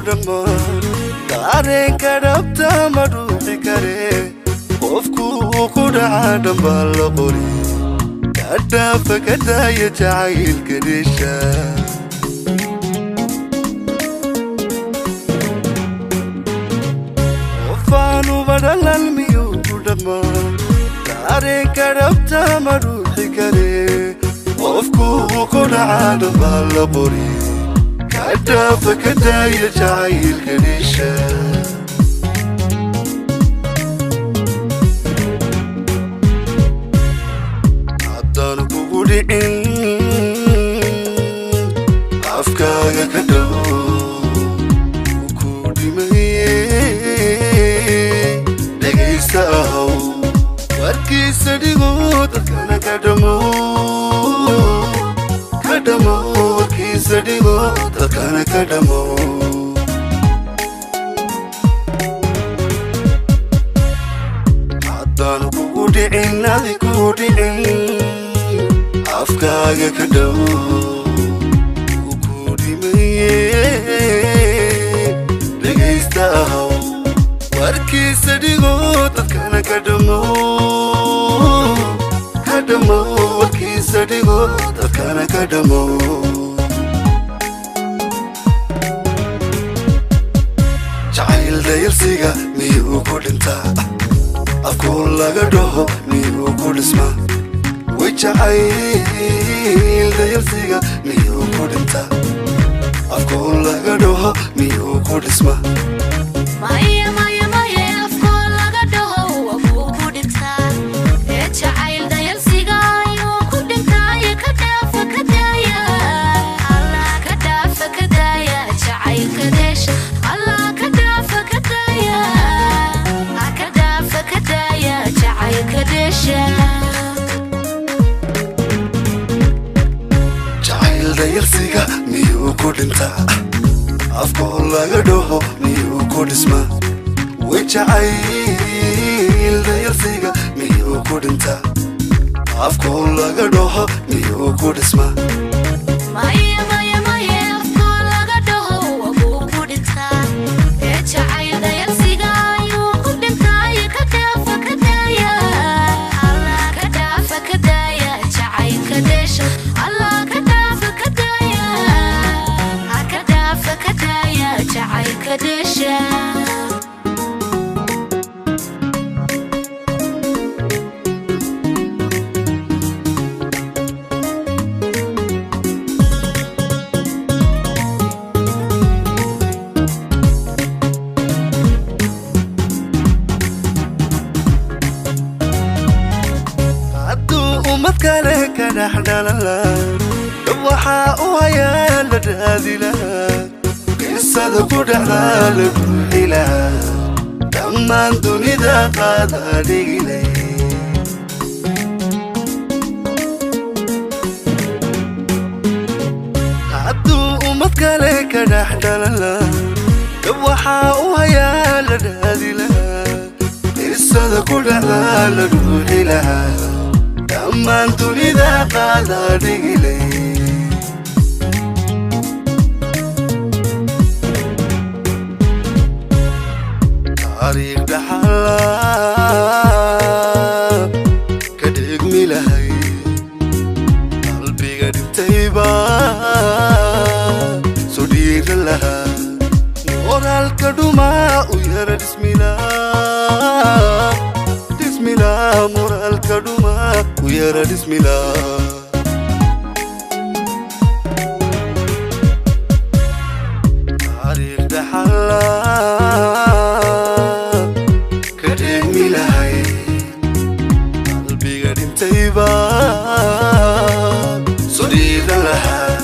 dhamma dareenka dhabta ma dhuuxi kare qofku ku dhaca dhamba la qori kadaafa kadaya jacaylka Dheesha qofaanu badhalan miyuu ku dhamma dareenka dhabta ma dhuuxi kare qofku ku dhaca dhamba la qori kadaafa kadaya jacaylka Dheesha afkaaga ka dhawo ku dhimayey dhegaysta ahow warkiisa dhigo dadkana ka dhamo warkiisa dhigo dadkana ka dhamo haddaan kugu dhicin adi ku dhicin afkaaga ka dhawo dhegaysta ahow warkiisa dhigo dadkana ka dhamo warkiisa dhigo dadkana ka dhamo jacayl dayalsiga miyuu ku dhintaa afkuu laga dhaho miyuu ku dhismaa way jacayl dayalsiga miyuu ku dhintaa afkuu laga dhaho miyuu ku dhismaa maya afkuu laga dhaho wuu ku dhintaa ee jacayl dayalsiga ayuu ku dhintaa ka dhaafa kadaya allah ka dhaafa kadaya jacaylka Dheesha allah ka dhaafa kadaya ka dhaafa kadaya jacaylka Dheesha jacayl dayalsiga miyuu ku dhintaa afkuu laga dhaho miyuu ku dhismaa way jacayl dayalsiga miyuu ku dhintaa afkuu laga dhaho miyuu ku dhismaa maya afkuu laga dhaho wuu ku dhintaa ee jacayl dayalsiga ayuu ku dhintaa ka dhaafa kadaya allah ka dhaafa kadaya jacaylka Dheesha allah ka dhaafa kadaya ka dhaafa kadaya jacaylka Dheesha umadkale ka dhex dhalala waxaa u hayaa la raadi lahaa qisada ku dhacdaa la buuxi lahaa dhammaan dunida qaada dhigilay hadduu umadkale ka dhex dhalala waxaa u hayaa la raadi lahaa qisada ku dhacdaa la buuxi lahaa dhammaan dunida qaada dhigilay taariikh dhaxala ka dhigmi lahay qalbiga dhintayba soo dhiiran lahaa moraalka dhumaa u yara dhismilaa moraalka dhumaa u yara dhismilaa taariikh dhaxala ka dhigmi lahay qalbiga dhintayba soo dhiiran lahaa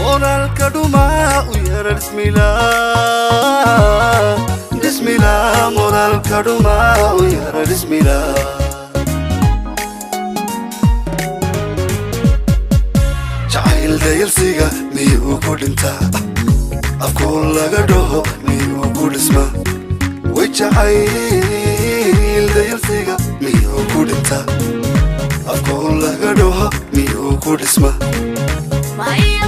moraalka dhumaa u yara dhismilaa moraalka dhumaa u yara dhismilaa jacayl dayalsiga miyuu ku dhintaa afkuu laga dhaho miyuu ku dhismaa way jacayl dayalsiga miyuu ku dhintaa afkuu laga dhaho miyuu ku dhismaa maya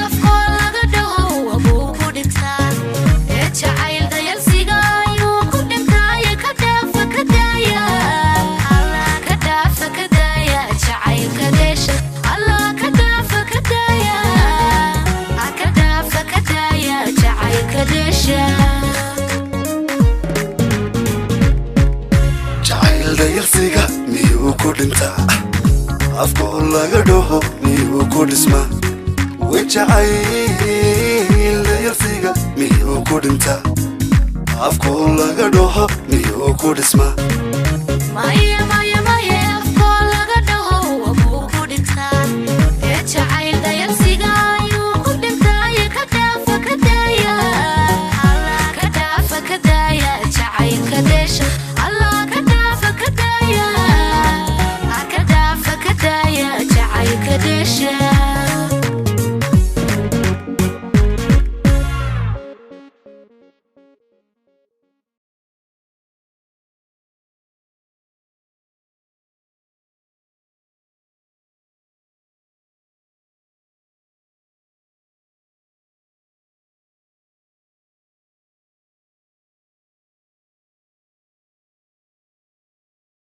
afkuu laga dhaho wuu ku dhintaa dhintaa afkoo laga dhaho miyuu ku dhismaa way jacayl dayalsiga miyuu ku dhintaa afkoo laga dhaho miyuu ku dhismaa maya